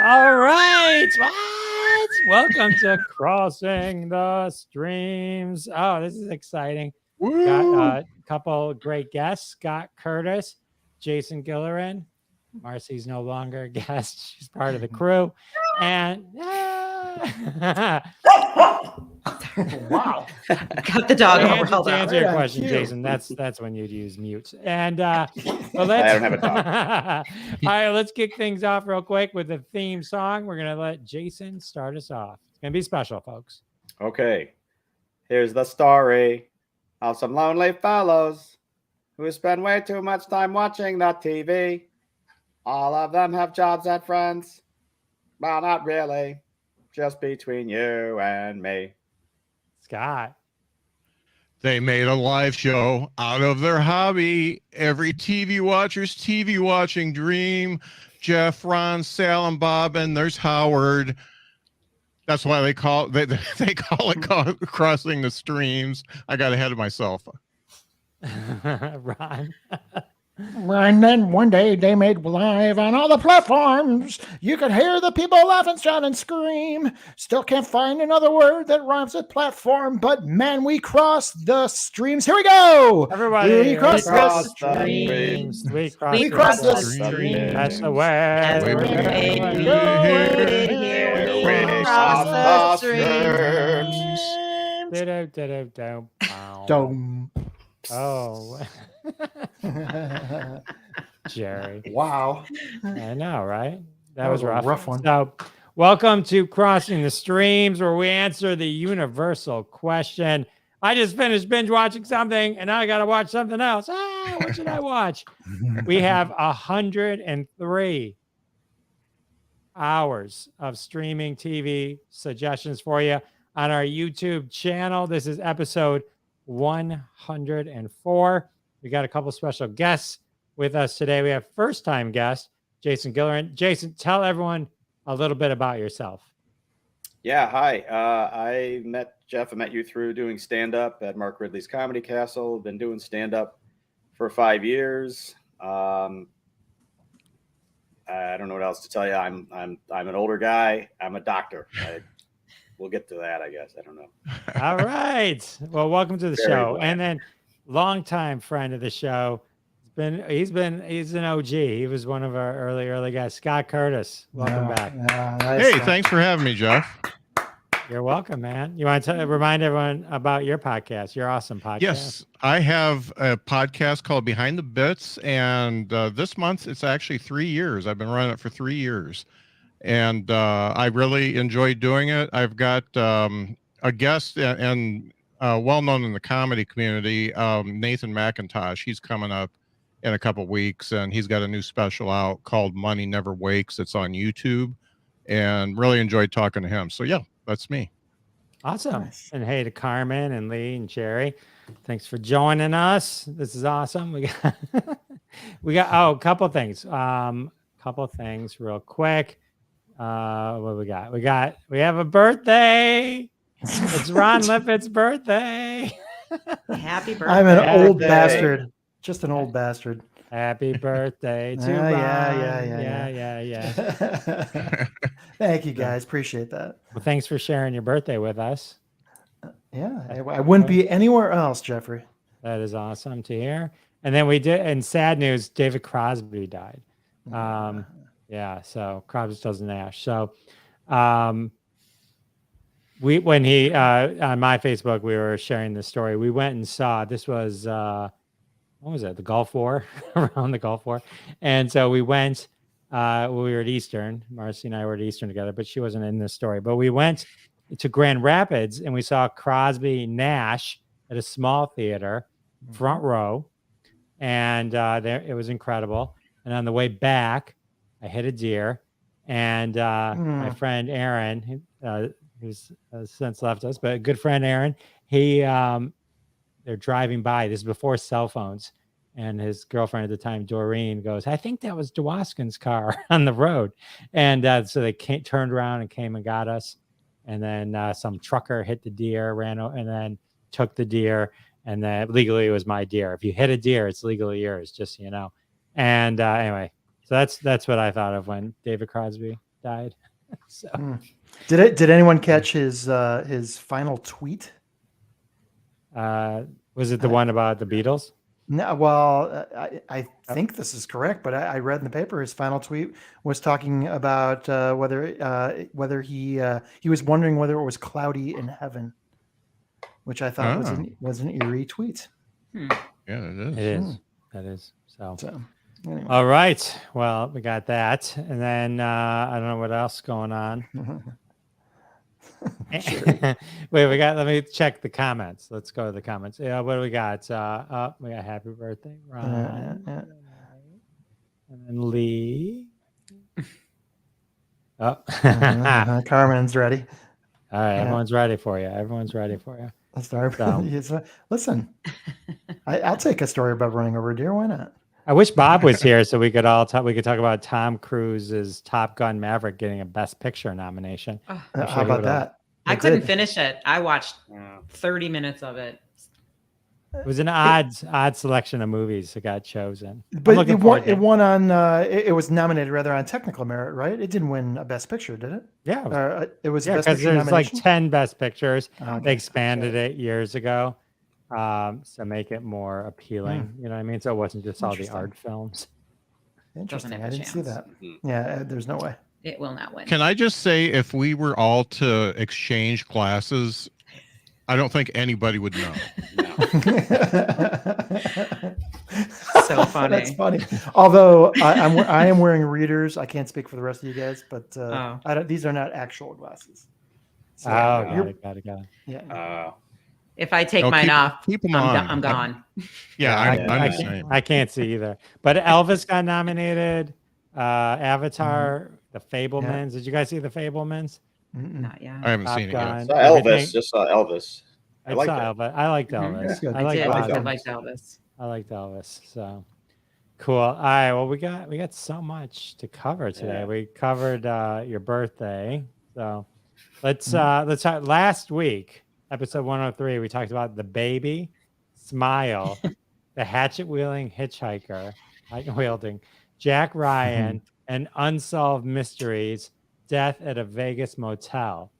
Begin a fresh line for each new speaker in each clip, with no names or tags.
All right. What? Welcome to Crossing the Streams. Oh, this is exciting.
Woo!
Got a couple great guests. Scott Curtis, Jason Gilleran. Marcy's no longer a guest. She's part of the crew. And
Wow.
Got the dog over.
to answer your
Right on
question,
cue.
Jason, that's when you'd use mute. And well,
I
let's
don't have a dog.
all right, let's kick things off real quick with the theme song. We're gonna let Jason start us off. It's gonna be special, folks.
Okay. Here's the story of some lonely fellows who spend way too much time watching the TV. All of them have jobs and friends. Well, not really. Just between you and me.
Scott.
They made a live show out of their hobby. Every TV watcher's TV watching dream. Jeff, Ron, Sal, and Bob, and there's Howard. That's why they call it Crossing the Streams. I got ahead of myself.
Ron.
And then one day they made live on all the platforms. You could hear the people laugh and shout and scream. Still can't find another word that rhymes with platform, but man, we crossed the streams. Here we go.
Everybody,
We crossed
the
streams. We crossed
We crossed
the
the
streams.
streams.
That's the way.
That's
Wait,
where
wait,
we
wait,
made
wait,
it
wait,
here. We
wait,
crossed the streams.
Do-do-do-do-do. Bow.
Dome.
Oh, Jerry.
Wow.
I know, right? That
That
was
was a
rough.
rough one.
So, welcome to Crossing the Streams, where we answer the universal question. I just finished binge watching something, and now I got to watch something else. What should I watch? We have 103 hours of streaming TV suggestions for you on our YouTube channel. This is episode 104. We got a couple special guests with us today. We have first-time guest Jason Gilleran. Jason, tell everyone a little bit about yourself.
Yeah, hi. I met Jeff. I met you through doing stand-up at Mark Ridley's Comedy Castle. Been doing stand-up for 5 years. I don't know what else to tell you. I'm an older guy. I'm a doctor. We'll get to that, I guess. I don't know.
All right. Well, welcome to the
Very
show.
glad.
And then longtime friend of the show. He's an OG. He was one of our early guys. Scott Curtis. Welcome back.
Hey, thanks for having me, Jeff.
You're welcome, man. You want to remind everyone about your podcast, your awesome podcast?
Yes, I have a podcast called Behind the Bits, and this month it's actually 3 years. I've been running it for 3 years, and I really enjoy doing it. I've got a guest and well known in the comedy community, Nathan McIntosh. He's coming up in a couple weeks, and he's got a new special out called Money Never Wakes. It's on YouTube, and really enjoyed talking to him. So yeah, that's me.
Awesome.
Nice.
And hey to Carmen and Lee and Jerry. Thanks for joining us. This is awesome. We got a couple things. Couple things real quick. What we got? We have a birthday. It's Ron Lippett's birthday.
Happy birthday.
I'm an old
Birthday.
bastard. Just an old bastard.
Happy birthday to Ron. Yeah.
Thank you, guys. Appreciate that.
Well, thanks for sharing your birthday with us.
Yeah, I wouldn't be anywhere else, Jeffrey.
That is awesome to hear. And then we did, and sad news, David Crosby died. Yeah, so Crosby, Stills, and Nash. So when he on my Facebook, we were sharing this story. We went and saw, this was what was it? The Gulf War, around the Gulf War. And so we went, we were at Eastern. Marcy and I were at Eastern together, but she wasn't in this story. But we went to Grand Rapids and we saw Crosby Nash at a small theater, front row. And there it was incredible. And on the way back, I hit a deer. And my friend Aaron, who's since left us, but a good friend Aaron, they're driving by. This is before cell phones. And his girlfriend at the time, Doreen, goes, I think that was Dwoskin's car on the road. And so they turned around and came and got us. And then some trucker hit the deer, and then took the deer. And then legally it was my deer. If you hit a deer, it's legally yours, just so you know. And anyway, so that's what I thought of when David Crosby died. So
Did anyone catch his final tweet?
was it the one about the Beatles?
No, well, I think this is correct, but I read in the paper his final tweet was talking about whether he was wondering whether it was cloudy in heaven, which I thought was an eerie tweet.
Yeah, it is.
It is. That is. So
Anyway.
all right. Well, we got that, and then I don't know what else going on. Wait, let me check the comments. Let's go to the comments. Yeah, what do we got? We got happy birthday, Ron. And then Lee. Oh.
Carmen's ready.
All right, everyone's ready for you. Everyone's ready for you.
Let's start. Listen, I'll take a story about running over a deer. Why not?
I wish Bob was here so we could all talk. We could talk about Tom Cruise's Top Gun Maverick getting a Best Picture nomination.
How about that?
I couldn't finish it. I watched 30 minutes of it.
It was an odd selection of movies that got chosen.
But it won on. It was nominated rather on technical merit, right? It didn't win a Best Picture, did it?
Yeah,
it was.
Yeah, because there's like 10 Best Pictures. They expanded it years ago, to make it more appealing. You know what I mean? So it wasn't just all the art films.
Interesting. I didn't see that. Yeah, there's no way.
It will not win.
Can I just say, if we were all to exchange glasses, I don't think anybody would know.
So funny.
That's funny. Although I am wearing readers. I can't speak for the rest of you guys, but these are not actual glasses. So,
got it.
Yeah.
If I take mine off,
keep them on.
I'm gone.
Yeah,
I can't see either. But Elvis got nominated. Avatar, The Fablemans. Did you guys see The Fablemans?
Not yet.
I haven't seen it yet.
Saw Elvis. Just saw Elvis.
I liked Elvis. I liked Elvis.
Good.
I liked Elvis.
I liked Elvis. So cool. All right. Well, we got so much to cover today.
Yeah.
We covered your birthday. So let's talk. Last week, episode 103, we talked about the baby, Smile, the hatchet wielding hitchhiker, Jack Ryan, and Unsolved Mysteries, Death at a Vegas Motel.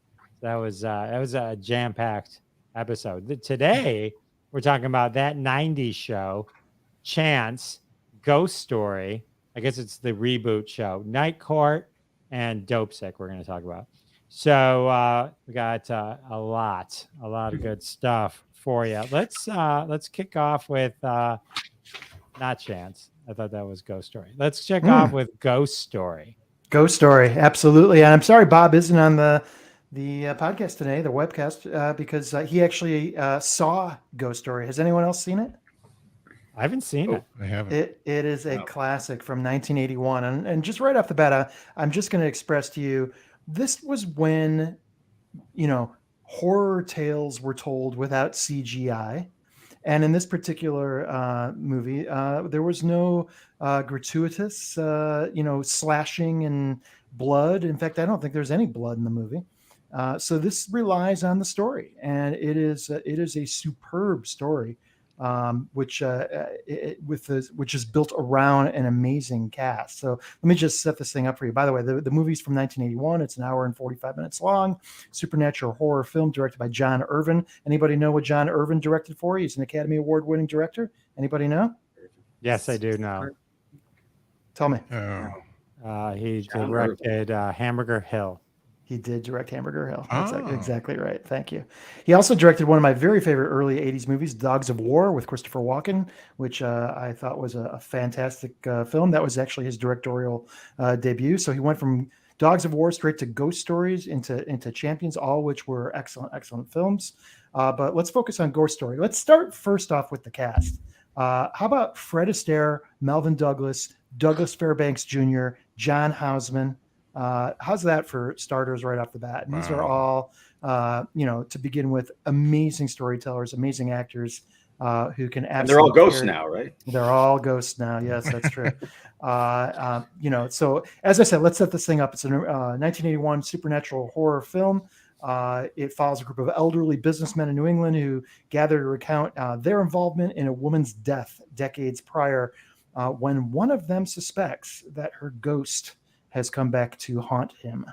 That was a jam-packed episode. Today, we're talking about that 90s show, Chance, Ghost Story. I guess it's the reboot show, Night Court, and Dopesick we're going to talk about. So we got a lot of good stuff for you. Let's kick off with not Chance. I thought that was Ghost Story. Let's check off with Ghost Story.
Ghost Story, absolutely. And I'm sorry Bob isn't on the podcast today, the webcast, because he actually saw Ghost Story. Has anyone else seen it?
I haven't seen it.
I haven't.
It is a classic from 1981. And just right off the bat, I'm just going to express to you, this was when, horror tales were told without CGI. And in this particular movie, there was no gratuitous, slashing and blood. In fact, I don't think there's any blood in the movie. So this relies on the story, and it is a superb story, which is built around an amazing cast. So let me just set this thing up for you. By the way, the movie's from 1981. It's an hour and 45 minutes long. Supernatural horror film directed by John Irvin. Anybody know what John Irvin directed for? He's an Academy Award-winning director. Anybody know?
Yes, I do know.
Tell me.
He directed Hamburger Hill.
He did direct Hamburger Hill. That's exactly right. Thank you. He also directed one of my very favorite early 80s movies, Dogs of War, with Christopher Walken, which I thought was a fantastic film. That was actually his directorial debut. So he went from Dogs of War straight to Ghost Stories into Champions, all which were excellent films. But let's focus on Ghost Story. Let's start first off with the cast. How about Fred Astaire, Melvin Douglas, Douglas Fairbanks Jr., John Houseman? How's that for starters right off the bat? And these are all, to begin with, amazing storytellers, amazing actors who can absolutely.
And they're all ghosts now, right?
They're all ghosts now. Yes, that's true. So as I said, let's set this thing up. It's a 1981 supernatural horror film. It follows a group of elderly businessmen in New England who gather to recount their involvement in a woman's death decades prior, when one of them suspects that her ghost has come back to haunt him.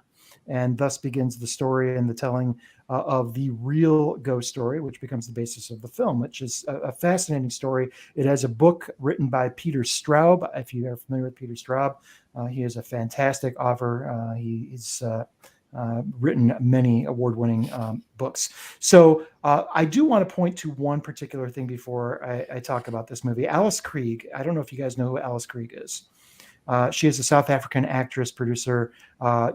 And thus begins the story and the telling of the real ghost story, which becomes the basis of the film, which is a fascinating story. It has a book written by Peter Straub. If you are familiar with Peter Straub, he is a fantastic author. He's written many award-winning books. So I do want to point to one particular thing before I talk about this movie. Alice Krige. I don't know if you guys know who Alice Krige is. She is a South African actress, producer.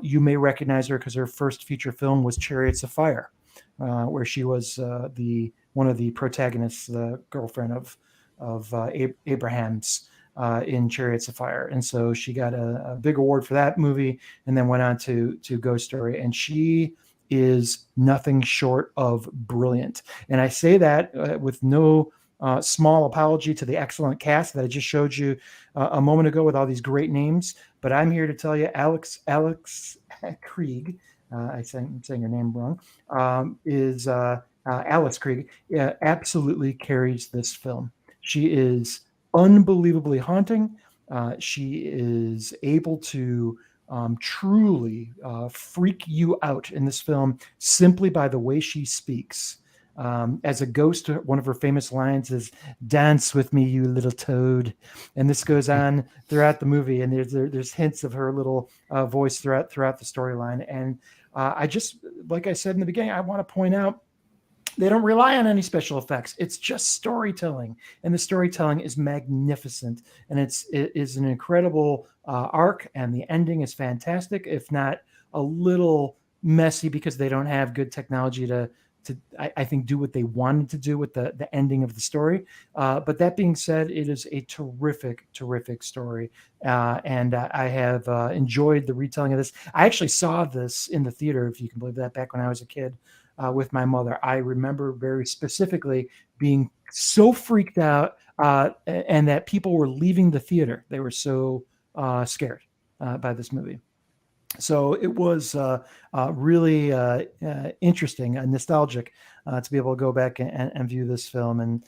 You may recognize her because her first feature film was Chariots of Fire, where she was one of the protagonists, the girlfriend of Abraham's in Chariots of Fire. And so she got a big award for that movie and then went on to Ghost Story. And she is nothing short of brilliant. And I say that with no small apology to the excellent cast that I just showed you a moment ago with all these great names. But I'm here to tell you, Alex Krige, I'm saying your name wrong, is Alice Krige, absolutely carries this film. She is unbelievably haunting. She is able to truly freak you out in this film simply by the way she speaks. As a ghost, one of her famous lines is "Dance with me, you little toad," and this goes on throughout the movie. And there's hints of her little voice throughout the storyline. And I just, like I said in the beginning, I want to point out they don't rely on any special effects. It's just storytelling, and the storytelling is magnificent. And it is an incredible arc, and the ending is fantastic, if not a little messy because they don't have good technology to I think do what they wanted to do with the ending of the story. But that being said, it is a terrific story. And I have enjoyed the retelling of this. I actually saw this in the theater, if you can believe that, back when I was a kid with my mother. I remember very specifically being so freaked out and that people were leaving the theater. They were so scared by this movie. So it was really interesting and nostalgic to be able to go back and view this film and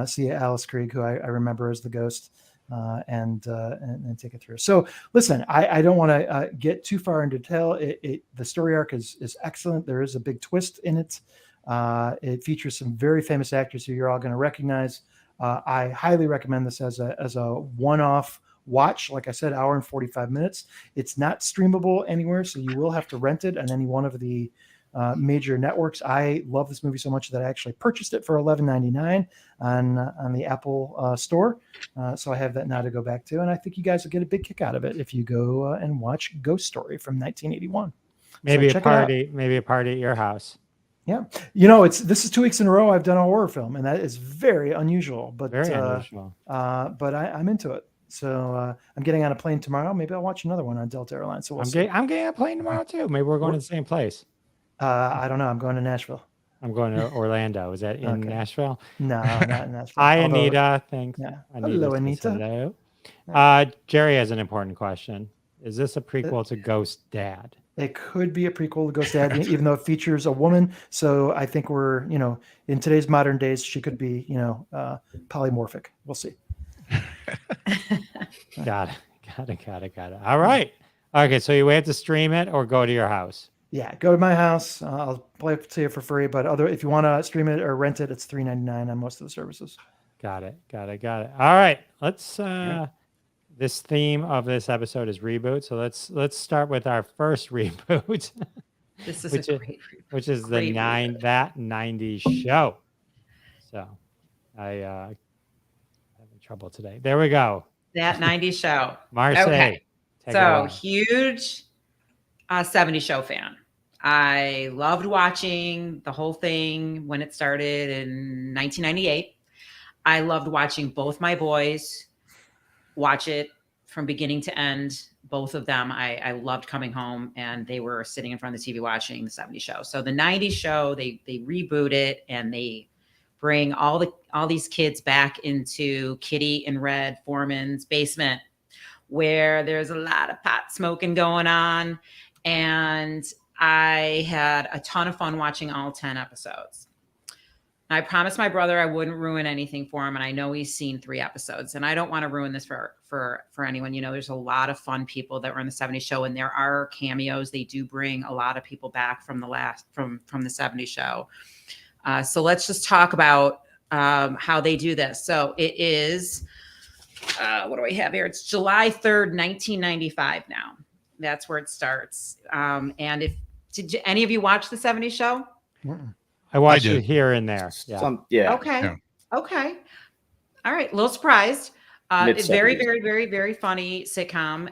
see Alice Krige, who I remember as the ghost, and take it through. So listen, I don't want to get too far into detail. The story arc is excellent. There is a big twist in it. It features some very famous actors who you're all going to recognize. I highly recommend this as a one-off watch. Like I said, hour and 45 minutes. It's not streamable anywhere, so you will have to rent it on any one of the major networks. I love this movie so much that I actually purchased it for $11.99 on the Apple Store. So I have that now to go back to, and I think you guys will get a big kick out of it if you go and watch Ghost Story from 1981.
Maybe
So
a party at your house.
Yeah, this is 2 weeks in a row I've done a horror film, and that is very unusual. But
Very unusual.
But I'm into it. So I'm getting on a plane tomorrow. Maybe I'll watch another one on Delta Airlines. So
I'm getting on a plane tomorrow too. Maybe we're going to the same place.
I don't know. I'm going to Nashville.
I'm going to Orlando. Is that in Nashville?
No, not in Nashville.
Hi, Anita. Thanks.
Yeah.
Hello,
Anita.
Hello. Jerry has an important question. Is this a prequel to Ghost Dad?
It could be a prequel to Ghost Dad, even though it features a woman. So I think we're, in today's modern days, she could be, polymorphic. We'll see.
Got it. All right. Okay, so you have to stream it or go to your house.
Yeah, go to my house. I'll play it to you for free. But if you want to stream it or rent it, it's $3.99 on most of the services.
Got it. All right. Let's. This theme of this episode is reboot. So let's start with our first reboot.
This is
which is the 90s show. So I having trouble today. There we go.
That 90s show.
Marseille.
Okay. So huge 70s show fan. I loved watching the whole thing when it started in 1998. I loved watching both my boys watch it from beginning to end. Both of them. I loved coming home and they were sitting in front of the TV watching the 70s show. So the 90s show, they reboot it and they bring all these kids back into Kitty and Red Foreman's basement, where there's a lot of pot smoking going on. And I had a ton of fun watching all 10 episodes. I promised my brother I wouldn't ruin anything for him, and I know he's seen 3 episodes, and I don't want to ruin this for anyone. You know, there's a lot of fun people that were in the 70s show, and there are cameos. They do bring a lot of people back from the from the 70s show. So let's just talk about how they do this. So it is, what do we have here? It's July 3rd, 1995 now. That's where it starts. And did any of you watch the 70s show?
I watched
did.
it here and there. Yeah.
Okay.
Yeah.
Okay. All right. A little surprised.
Mid-70s.
Very, very, very, very funny sitcom.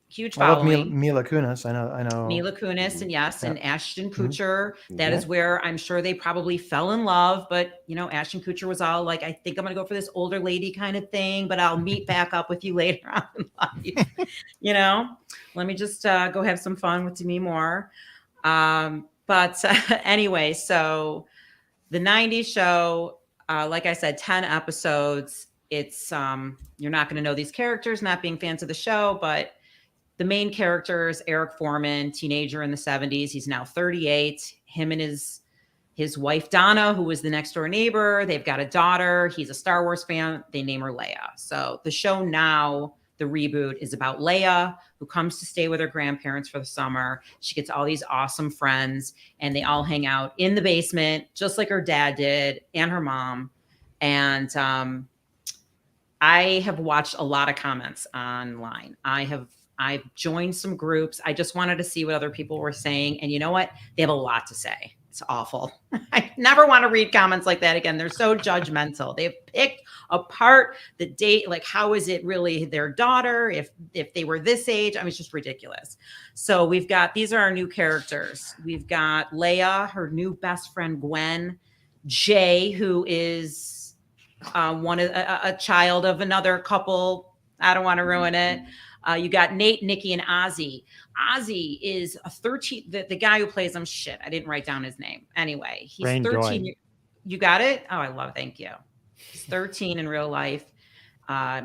Huge
I love
following.
Mila Kunis. I know.
Mila Kunis, and yes, and Ashton
Mhm.
Kutcher. That is where I'm sure they probably fell in love. But you know, Ashton Kutcher was all like, "I think I'm going to go for this older lady kind of thing, but I'll meet back up with you later on in life." You know, let me just go have some fun with Demi Moore. But anyway, so the 90s show, like I said, 10 episodes. It's you're not going to know these characters, not being fans of the show, but the main character is Eric Foreman, teenager in the 70s. He's now 38. Him and his wife, Donna, who was the next door neighbor. They've got a daughter. He's a Star Wars fan. They name her Leia. So the show now, the reboot, is about Leia, who comes to stay with her grandparents for the summer. She gets all these awesome friends, and they all hang out in the basement, just like her dad did and her mom. And I have watched a lot of comments online. I've joined some groups. I just wanted to see what other people were saying. And you know what? They have a lot to say. It's awful. I never want to read comments like that again. They're so judgmental. They've picked apart the date. Like, how is it really their daughter? If they were this age, I mean, it's just ridiculous. So these are our new characters. We've got Leia, her new best friend, Gwen, Jay, who is a child of another couple. I don't want to ruin it. You got Nate, Nikki, and Ozzy. Ozzy is a 13. The guy who plays him. Shit, I didn't write down his name. Anyway, he's
Rain
13.
Joy.
You got it? Oh, I love it. Thank you. He's 13 in real life.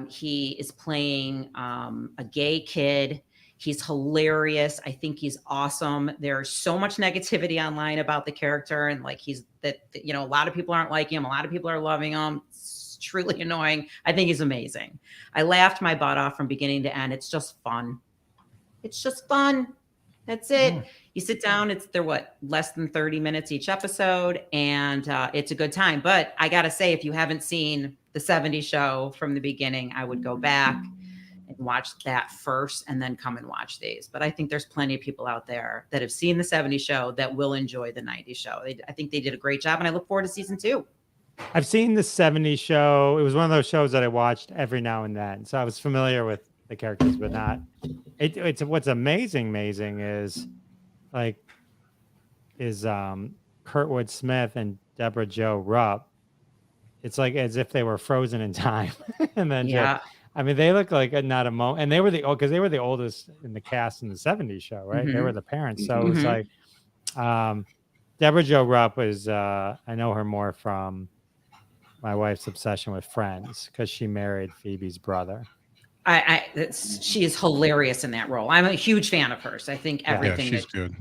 He is playing a gay kid. He's hilarious. I think he's awesome. There's so much negativity online about the character, and like a lot of people aren't liking him. A lot of people are loving him. It's truly annoying. I think he's amazing. I laughed my butt off from beginning to end. It's just fun. It's just fun. That's it. You sit down. They're less than 30 minutes each episode, and it's a good time. But I gotta say, if you haven't seen the 70s show from the beginning, I would go back and watch that first, and then come and watch these. But I think there's plenty of people out there that have seen the 70s show that will enjoy the 90s show. I think they did a great job, and I look forward to season 2.
I've seen the 70s show. It was one of those shows that I watched every now and then. So I was familiar with the characters, but not. It's what's amazing is Kurtwood Smith and Deborah Jo Rupp. It's like as if they were frozen in time. And then I mean, they look like not a moment, and they were because they were the oldest in the cast in the 70s show, right? They were the parents. So it was like Deborah Jo Rupp is I know her more from my wife's obsession with Friends, because she married Phoebe's brother.
She is hilarious in that role. I'm a huge fan of hers. I think everything.
Yeah, she's good.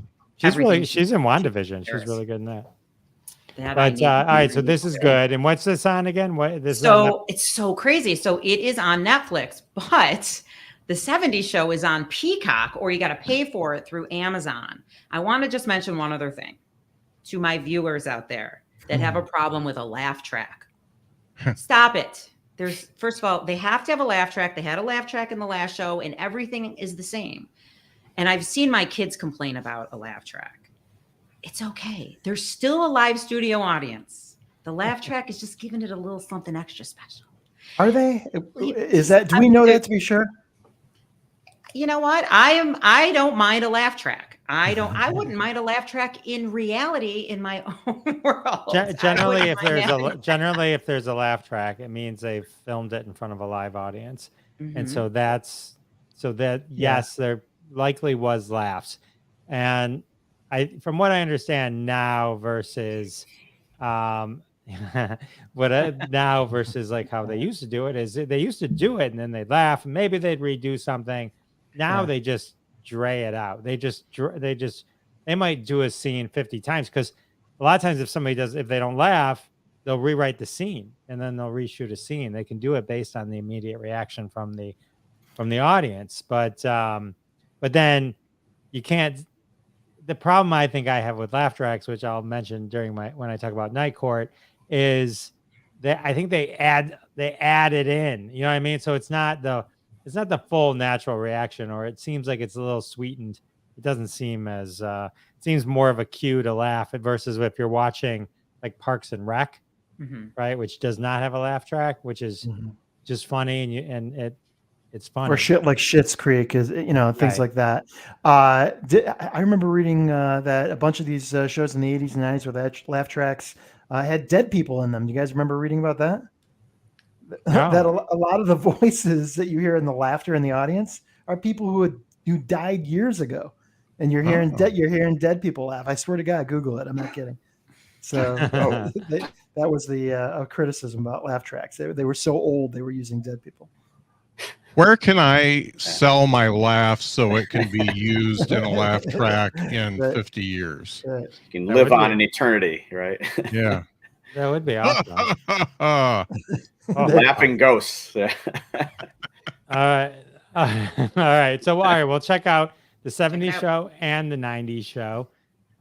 She's in WandaVision. She's really good in that. But all right, so this is good. And what's this on again? It's
so crazy. So it is on Netflix, but the 70s show is on Peacock, or you got to pay for it through Amazon. I want to just mention one other thing to my viewers out there that have a problem with a laugh track. Stop it. First of all, they have to have a laugh track. They had a laugh track in the last show, and everything is the same. And I've seen my kids complain about a laugh track. It's okay. There's still a live studio audience. The laugh track is just giving it a little something extra special.
Are they? Do we know that to be sure?
You know what? I don't mind a laugh track. I wouldn't mind a laugh track in reality in my own world.
Generally, if there's a laugh track, it means they've filmed it in front of a live audience. And so yes, there likely was laughs. And from what I understand now versus now versus like how they used to do it is they used to do it and then they'd laugh and maybe they'd redo something. Now they just dray it out. They might do a scene 50 times, because a lot of times if they don't laugh, they'll rewrite the scene and then they'll reshoot a scene. They can do it based on the immediate reaction from the audience, but then you can't. The problem I think I have with laugh tracks, which I'll mention when I talk about Night Court, is that I think they add it in. You know what I mean? So it's not the full natural reaction, or it seems like it's a little sweetened. It doesn't seem as it seems more of a cue to laugh versus if you're watching like Parks and Rec, right, which does not have a laugh track, which is just funny and it's funny.
Or shit like Schitt's Creek is, things
Right.
like that. I remember reading that a bunch of these shows in the 80s and 90s with laugh tracks had dead people in them. You guys remember reading about that?
No.
That a lot of the voices that you hear in the laughter in the audience are people who died years ago, and you're hearing dead people laugh. I swear to God, Google it. I'm not kidding. So that was the criticism about laugh tracks. They were so old they were using dead people.
Where can I sell my laugh so it can be used in a laugh track in 50 years?
You can live on in eternity, right?
Yeah.
That would be awesome.
Laughing ghosts. Yeah.
All right. So, all right, we'll check out the 70s show and the 90s show.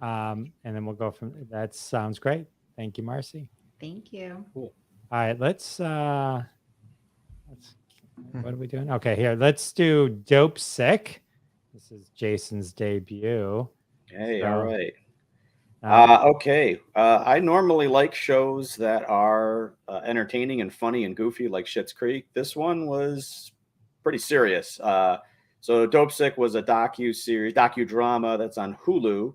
And then we'll go from that. Sounds great. Thank you, Marcy.
Thank you.
Cool. All right, let's what are we doing? Okay, here, let's do Dopesick. This is Jason's debut.
Hey,
So,
all right. Okay. I normally like shows that are entertaining and funny and goofy, like Schitt's Creek. This one was pretty serious. So Dopesick was a docudrama that's on Hulu.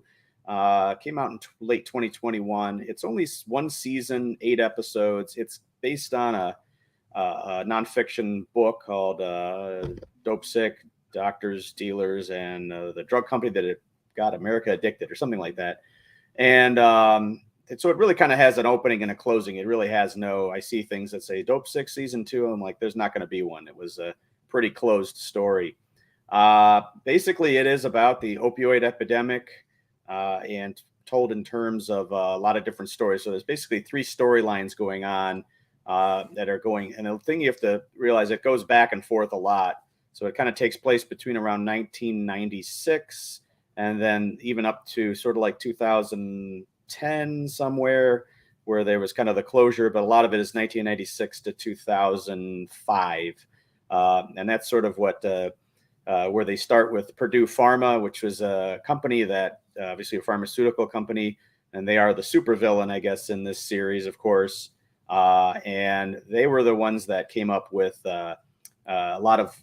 Came out in late 2021. It's only one season, 8 episodes. It's based on a nonfiction book called Dopesick, Doctors, Dealers, and the Drug Company That Got America Addicted, or something like that. And so it really kind of has an opening and a closing. It really has I see things that say Dopesick season 2. I'm like, there's not going to be one. It was a pretty closed story. Basically, it is about the opioid epidemic and told in terms of a lot of different stories. So there's basically 3 storylines going on that are going. And the thing you have to realize, it goes back and forth a lot. So it kind of takes place between around 1996 and then even up to sort of like 2010 somewhere, where there was kind of the closure, but a lot of it is 1996 to 2005. And that's sort of what where they start with Purdue Pharma, which was a company that obviously a pharmaceutical company, and they are the supervillain, I guess, in this series, of course. And they were the ones that came up with a lot of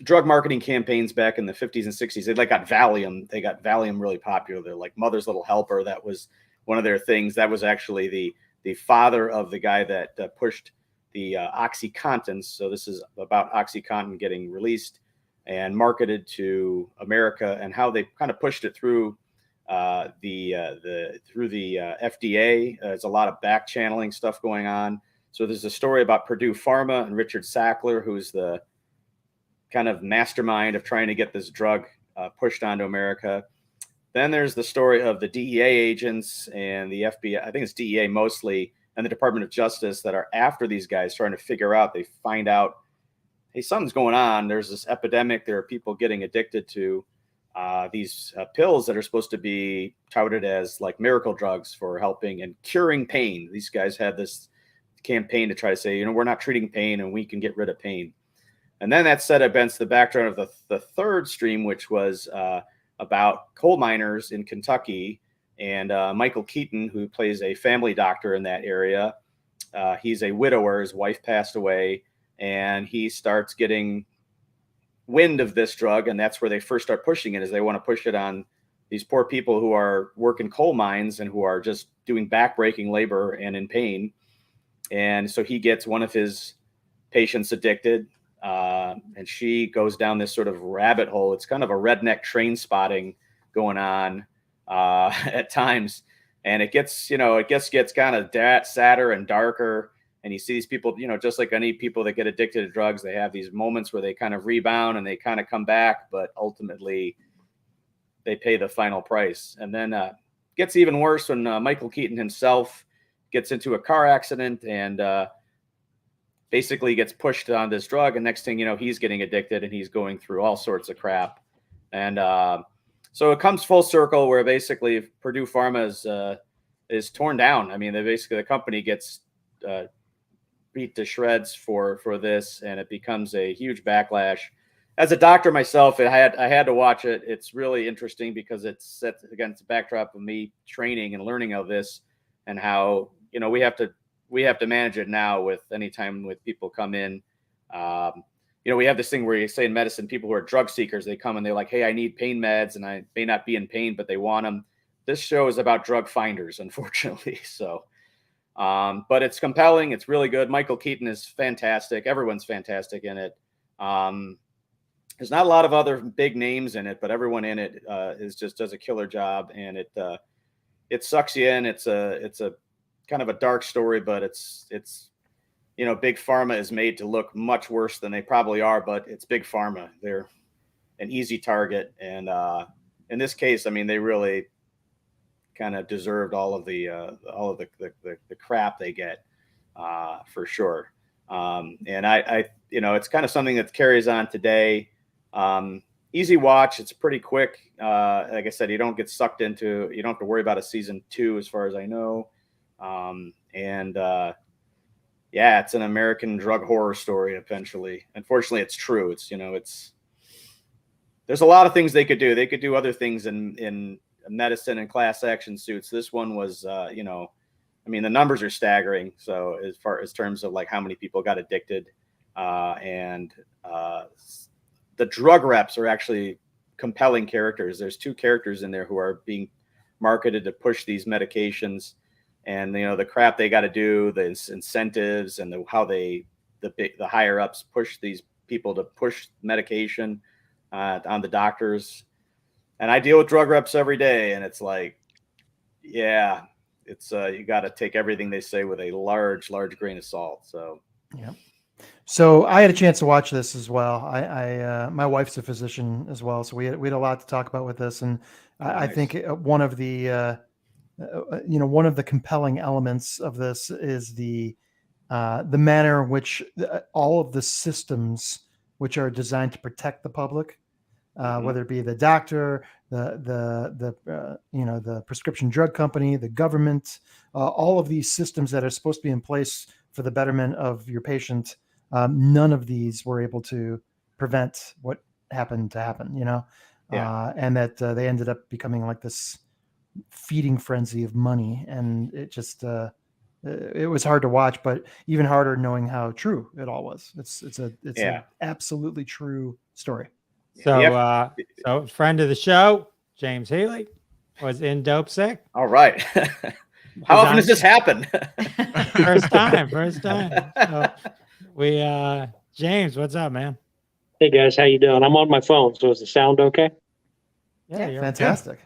drug marketing campaigns back in the 50s and 60s. They got Valium. They got Valium really popular. They're like Mother's Little Helper. That was one of their things. That was actually the father of the guy that pushed the OxyContin. So this is about OxyContin getting released and marketed to America, and how they kind of pushed it through the FDA. There's a lot of back channeling stuff going on. So there's a story about Purdue Pharma and Richard Sackler, who's the kind of mastermind of trying to get this drug pushed onto America. Then there's the story of the DEA agents and the FBI. I think it's DEA mostly, and the Department of Justice that are after these guys, trying to figure out. They find out, hey, something's going on. There's this epidemic. There are people getting addicted to these pills that are supposed to be touted as like miracle drugs for helping and curing pain. These guys had this campaign to try to say, we're not treating pain and we can get rid of pain. And then that set against the background of the third stream, which was about coal miners in Kentucky, and Michael Keaton, who plays a family doctor in that area. He's a widower. His wife passed away, and he starts getting wind of this drug, and that's where they first start pushing it, is they want to push it on these poor people who are working coal mines and who are just doing backbreaking labor and in pain. And so he gets one of his patients addicted, and she goes down this sort of rabbit hole. It's kind of a redneck train spotting going on at times, and it gets kind of sadder and darker. And you see these people, just like any people that get addicted to drugs, they have these moments where they kind of rebound and they kind of come back, but ultimately they pay the final price. And then gets even worse when Michael Keaton himself gets into a car accident and basically gets pushed on this drug. And next thing you know, he's getting addicted and he's going through all sorts of crap. And so it comes full circle where basically Purdue Pharma is torn down. I mean, the company gets beat to shreds for this, and it becomes a huge backlash. As a doctor myself, I had to watch it. It's really interesting because it's set against the backdrop of me training and learning of this, and how we have to manage it now with anytime with people come in. We have this thing where you say in medicine, people who are drug seekers, they come and they're like, hey, I need pain meds, and I may not be in pain, but they want them. This show is about drug finders, unfortunately. So, but it's compelling. It's really good. Michael Keaton is fantastic. Everyone's fantastic in it. There's not a lot of other big names in it, but everyone in it does a killer job, and it sucks you in. It's a kind of a dark story, but it's Big Pharma is made to look much worse than they probably are, but it's Big Pharma. They're an easy target. And in this case, I mean, they really kind of deserved all of the crap they get, for sure. And I it's kind of something that carries on today. Easy watch. It's pretty quick. Like I said, you don't get sucked into, you don't have to worry about a season 2 as far as I know. Yeah, it's an American drug horror story. Eventually, unfortunately, it's true. There's a lot of things they could do. They could do other things in medicine and class action suits. This one was, I mean, the numbers are staggering. So as far as terms of like how many people got addicted, and the drug reps are actually compelling characters. There's 2 characters in there who are being marketed to push these medications. And the crap they got to do, the incentives, and how the higher ups push these people to push medication on the doctors. And I deal with drug reps every day, and it's like, yeah, it's you got to take everything they say with a large grain of salt. So
yeah. So I had a chance to watch this as well. I my wife's a physician as well, so we had a lot to talk about with this, and nice. I think one of the one of the compelling elements of this is the manner in which all of the systems which are designed to protect the public, whether it be the doctor, the prescription drug company, the government, all of these systems that are supposed to be in place for the betterment of your patient, none of these were able to prevent what happened to happen, and that they ended up becoming like this feeding frenzy of money, and it just it was hard to watch, but even harder knowing how true it all was. It's an absolutely true story.
So so friend of the show, James Healy, was in Dopesick.
All right. How often does this happen?
First time. So James, what's up, man?
Hey guys, how you doing? I'm on my phone, so is the sound okay?
Yeah, you're
fantastic.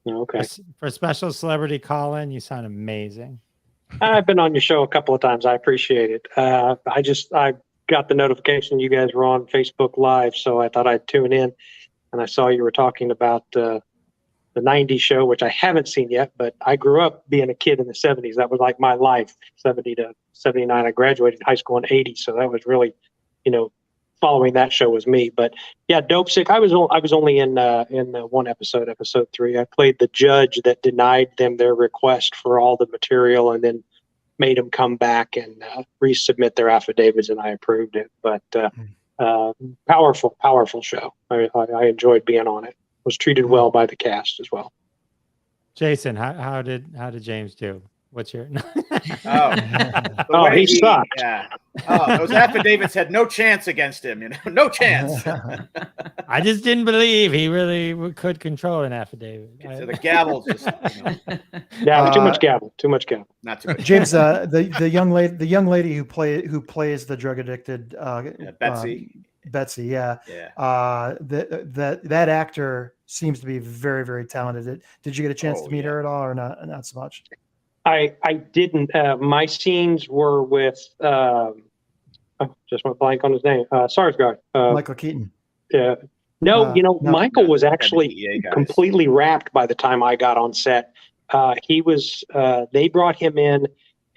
Okay.
For special celebrity call-in, you sound amazing.
I've been on your show a couple of times. I appreciate it. I got the notification you guys were on Facebook Live, so I thought I'd tune in, and I saw you were talking about the 90s show, which I haven't seen yet, but I grew up being a kid in the 70s. That was like my life, 70 to 79. I graduated high school in 80, so that was really, following that show was me. But yeah, Dopesick, I was only in the one episode 3. I played the judge that denied them their request for all the material and then made them come back and resubmit their affidavits, and I approved it. But powerful show. I enjoyed being on it. Was treated well by the cast as well.
Jason, how did James do? What's your
he sucked.
Yeah. Those affidavits had no chance against him, no chance.
I just didn't believe he really could control an affidavit.
So the gavel just
Yeah, too much gavel.
Not too much.
James, the young lady who plays the drug addicted Betsy, yeah. That actor seems to be very, very talented. Did you get a chance to meet her at all, or not so much?
I didn't. My scenes were with just went blank on his name. Sarsgaard.
Michael Keaton.
Yeah. No, Michael was actually completely wrapped by the time I got on set. He was. They brought him in,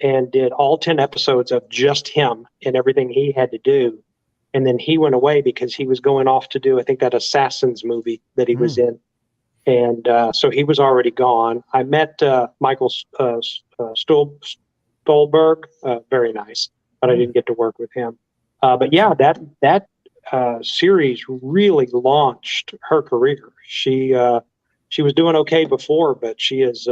and did all 10 episodes of just him and everything he had to do. And then he went away because he was going off to do, I think, that Assassins movie that he was in. And so he was already gone. I met Michael Stolberg, very nice, but I didn't get to work with him. But yeah, that series really launched her career. She was doing okay before, but she is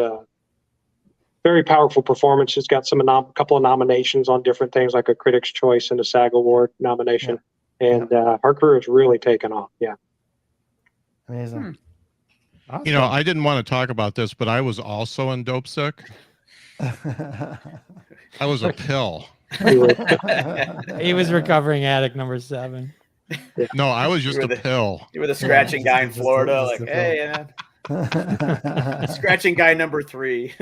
very powerful performance. She's got couple of nominations on different things, like a Critics' Choice and a SAG Award nomination. And her career has really taken off. Yeah.
Amazing.
Awesome.
You know, I didn't want to talk about this, but I was also in Dopesick. I was a pill.
He was recovering addict number 7.
No, I was just
You
a
were the-
pill.
You were the scratching guy in
Just a-
Florida,
just
like,
a
hey, man, scratching guy number 3.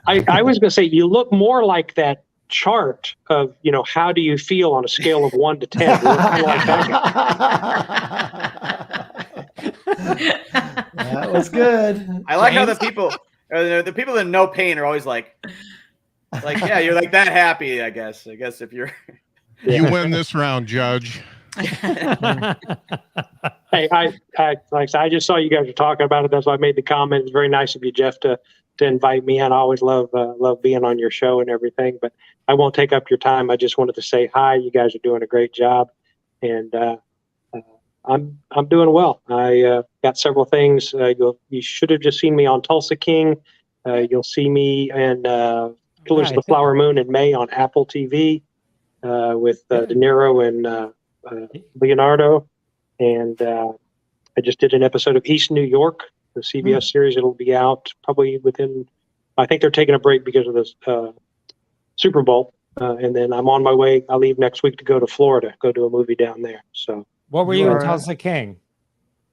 I was going to say, you look more like that chart of, how do you feel on a scale of 1 to 10? You look more like that guy.
That was good.
I like how the people in no pain are always like, yeah, you're like that happy. I guess if you're,
You win this round, Judge.
Hey, like I said, I just saw you guys were talking about it. That's why I made the comment. It's very nice of you, Jeff, to invite me in. I always love being on your show and everything, but I won't take up your time. I just wanted to say hi. You guys are doing a great job, and I'm doing well. I got several things. You should have just seen me on Tulsa King. You'll see me in Killers of the Flower Moon in May on Apple TV with De Niro and Leonardo. And I just did an episode of East New York, the CBS series. It'll be out probably within, I think they're taking a break because of the Super Bowl. And then I'm on my way. I leave next week to go to Florida, go do a movie down there. So
What were you in Tulsa King?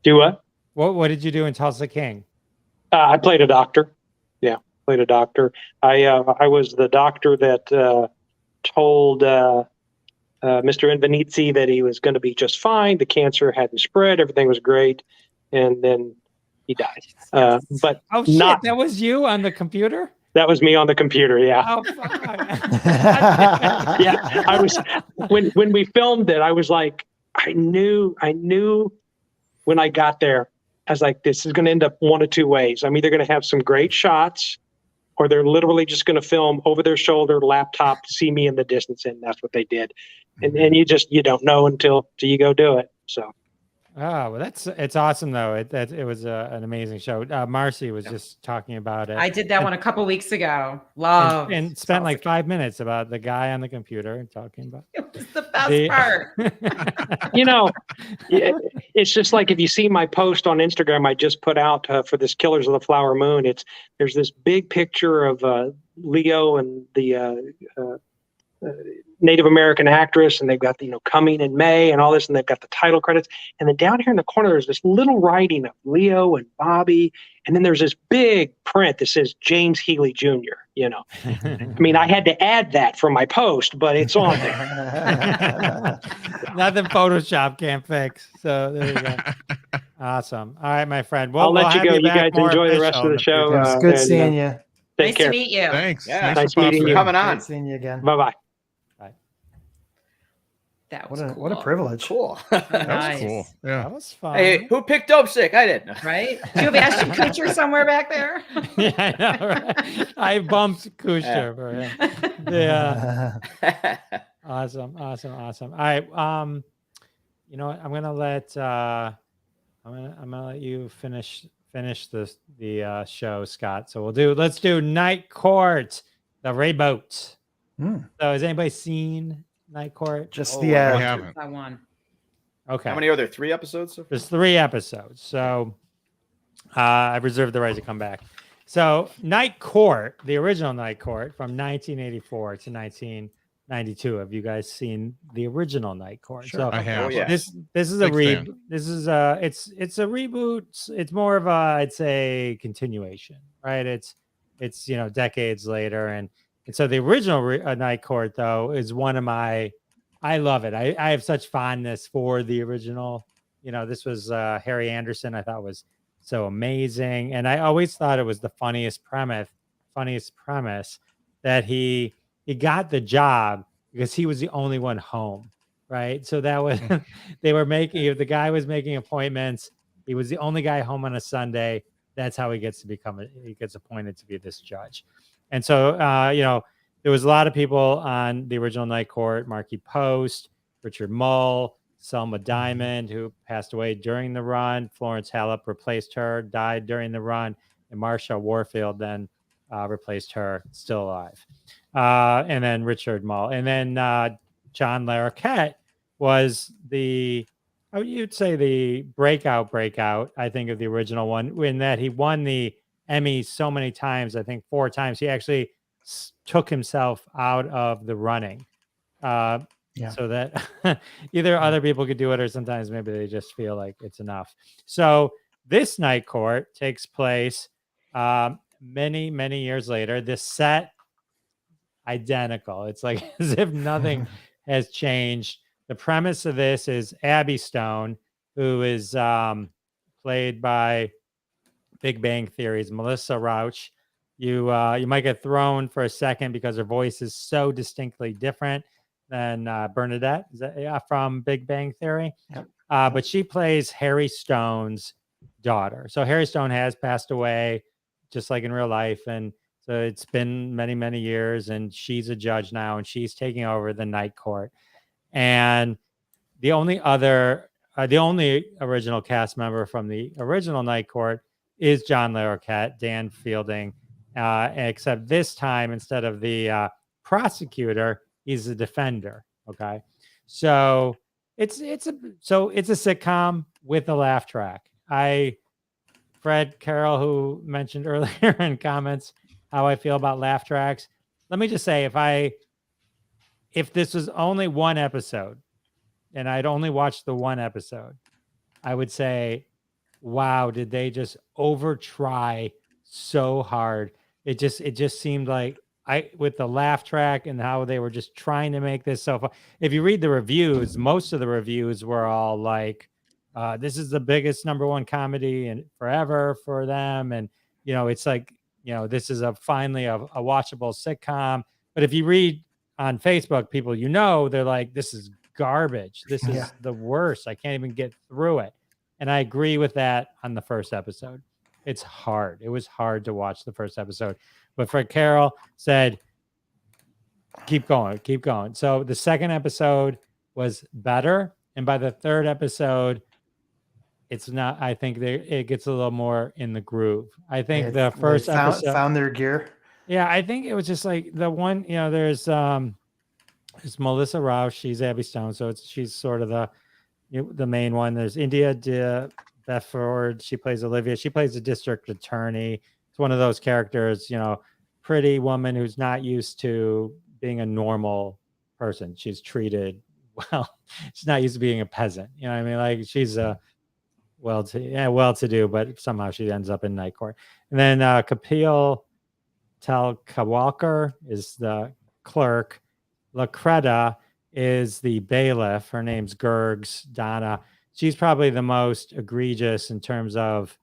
do what?
What did you do in Tulsa King?
I played a doctor. Yeah, played a doctor. I was the doctor that told Mr. Invenizi that he was going to be just fine. The cancer hadn't spread. Everything was great. And then he died. But
Oh, shit.
not,
That was you on the computer?
that was me on the computer. Yeah.
Oh, fuck.
Yeah. I was, when we filmed it, I was like, I knew when I got there, I was like, this is going to end up one of two ways. I'm either going to have some great shots, or they're literally just going to film over their shoulder, laptop, see me in the distance. And that's what they did. And you don't know until you go do it. So.
Oh, well, it's awesome though. It was an amazing show. Marcy was just talking about it.
I did that one a couple weeks ago. Love
and spent like 5 minutes about the guy on the computer and talking about
it. Was the best part.
It's just like if you see my post on Instagram, I just put out for this Killers of the Flower Moon. There's this big picture of Leo and the Native American actress, and they've got coming in May and all this, and they've got the title credits. And then down here in the corner, there's this little writing of Leo and Bobby, and then there's this big print that says James Healy Jr. I mean, I had to add that for my post, but it's on there.
Nothing Photoshop can't fix. So there you go. Awesome. All right, my friend.
I'll let you go. You guys enjoy the rest of the show.
It was good seeing you.
Nice to meet you.
Thanks.
Yeah.
Nice meeting you.
Coming on.
Good seeing you again.
Bye-bye.
That was
What a privilege.
Cool.
That
Nice.
was cool. Yeah.
That was fun.
Hey, who picked Dopesick? I did.
Right? Do you have Ashton Kutcher somewhere back there?
Yeah, I know, right? I bumped Kushner for him. Yeah. Awesome. All right. You know what? I'm gonna let you finish the show, Scott. So let's do Night Court, the reboot. So has anybody seen Night Court?
Just
I haven't.
I won.
Okay.
How many are there? 3 episodes? So far?
There's 3 episodes. So I reserve the right to come back. So Night Court, the original Night Court from 1984 to 1992. Have you guys seen the original Night Court?
Sure.
So
I have.
Oh, yeah.
this is a
Big fan.
reboot. This is it's a reboot. It's more of a, I'd say, continuation, right? It's decades later, and so the original Night Court though is one of my, I love it. I have such fondness for the original. This was Harry Anderson. I thought was so amazing, and I always thought it was the funniest premise that he he got the job because he was the only one home, right? So that was they were making the guy was making appointments. He was the only guy home on a Sunday. That's how he gets appointed to be this judge. And so there was a lot of people on the original Night Court: Marky Post, Richard Mull, Selma Diamond, who passed away during the run. Florence Hallop replaced her, died during the run, and Marsha Warfield then replaced her, still alive. And then Richard Mull, and then John Larroquette was you'd say the breakout, I think, of the original one, in that he won the Emmy so many times, I think 4 times. He actually took himself out of the running. So that either other people could do it, or sometimes maybe they just feel like it's enough. So this Night Court takes place many, many years later. This set, identical. It's like as if nothing has changed. The premise of this is Abby Stone, who is played by Big Bang Theory's Melissa Rauch. You might get thrown for a second because her voice is so distinctly different than Bernadette from Big Bang Theory.
Yep.
But she plays Harry Stone's daughter. So Harry Stone has passed away, just like in real life. And so it's been many, many years, and she's a judge now, and she's taking over the Night Court. And the only original cast member from the original Night Court is John Larroquette, Dan Fielding, except this time, instead of the prosecutor, he's the defender. Okay, so it's a sitcom with a laugh track. Fred Carroll, who mentioned earlier in comments how I feel about laugh tracks. Let me just say, if this was only one episode, and I'd only watched the one episode, I would say, wow, did they just over try so hard? It just seemed like with the laugh track and how they were just trying to make this so fun. If you read the reviews, most of the reviews were all like, this is the biggest #1 comedy and forever for them. And, it's like, this is finally a watchable sitcom. But if you read on Facebook, people, they're like, this is garbage. This is the worst. I can't even get through it. And I agree with that on the first episode. It's hard. It was hard to watch the first episode. But Fred Carroll said, keep going, keep going. So the second episode was better. And by the third episode, it's not, I think it gets a little more in the groove. I think the first episode
found their gear.
Yeah, I think it was just like the one, there's Melissa Rauch, she's Abby Stone, so she's sort of the main one. There's India de Bedford, she plays Olivia. She plays a district attorney. It's one of those characters, pretty woman who's not used to being a normal person. She's treated well. She's not used to being a peasant. You know what I mean? Like she's a well-to-do, but somehow she ends up in Night Court. And then Kapil Talkawalkar is the clerk. Lacreta is the bailiff. Her name's Gergs Donna. She's probably the most egregious in terms of,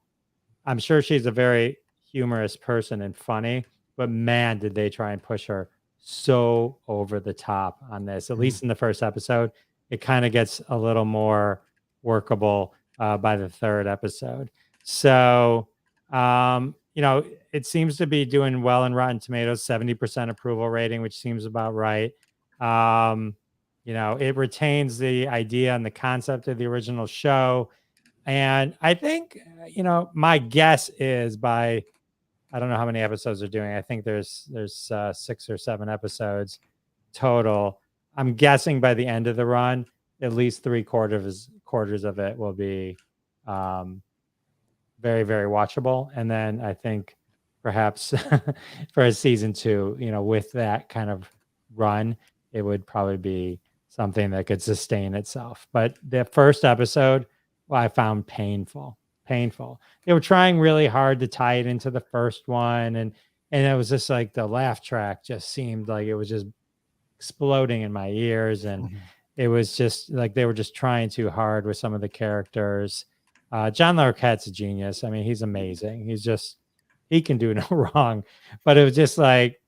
I'm sure she's a very humorous person and funny, but man, did they try and push her so over the top on this. At least in the first episode, it kind of gets a little more workable by the third episode. So, it seems to be doing well in Rotten Tomatoes, 70% approval rating, which seems about right. It retains the idea and the concept of the original show. And I think, my guess is I don't know how many episodes they're doing. I think there's 6 or 7 episodes total. I'm guessing by the end of the run, at least 3/4 of it will be very, very watchable. And then I think perhaps for a season 2, with that kind of run, it would probably be something that could sustain itself. But the first episode, I found painful. They were trying really hard to tie it into the first one. And it was just like the laugh track just seemed like it was just exploding in my ears. And it was just like they were just trying too hard with some of the characters. John Larroquette's a genius. I mean, he's amazing. He can do no wrong. But it was just like,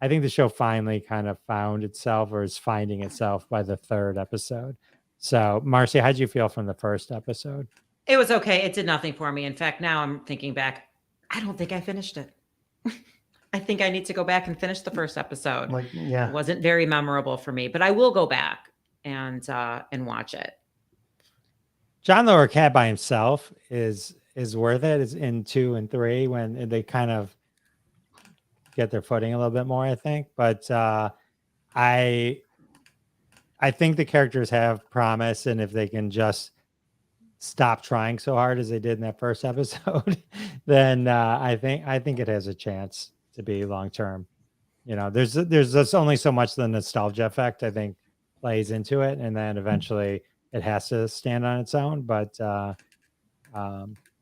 I think the show finally kind of found itself, or is finding itself by the third episode. So, Marcy, how'd you feel from the first episode?
It was okay. It did nothing for me. In fact, now I'm thinking back, I don't think I finished it. I think I need to go back and finish the first episode.
Like,
It
yeah.
wasn't very memorable for me, but I will go back and watch it.
John Larroquette by himself is worth it. It's in 2 and 3 when they kind of get their footing a little bit more, I think. But I think the characters have promise, and if they can just stop trying so hard as they did in that first episode, then I think it has a chance to be long term. You know, there's just only so much the nostalgia effect I think plays into it, and then eventually it has to stand on its own. But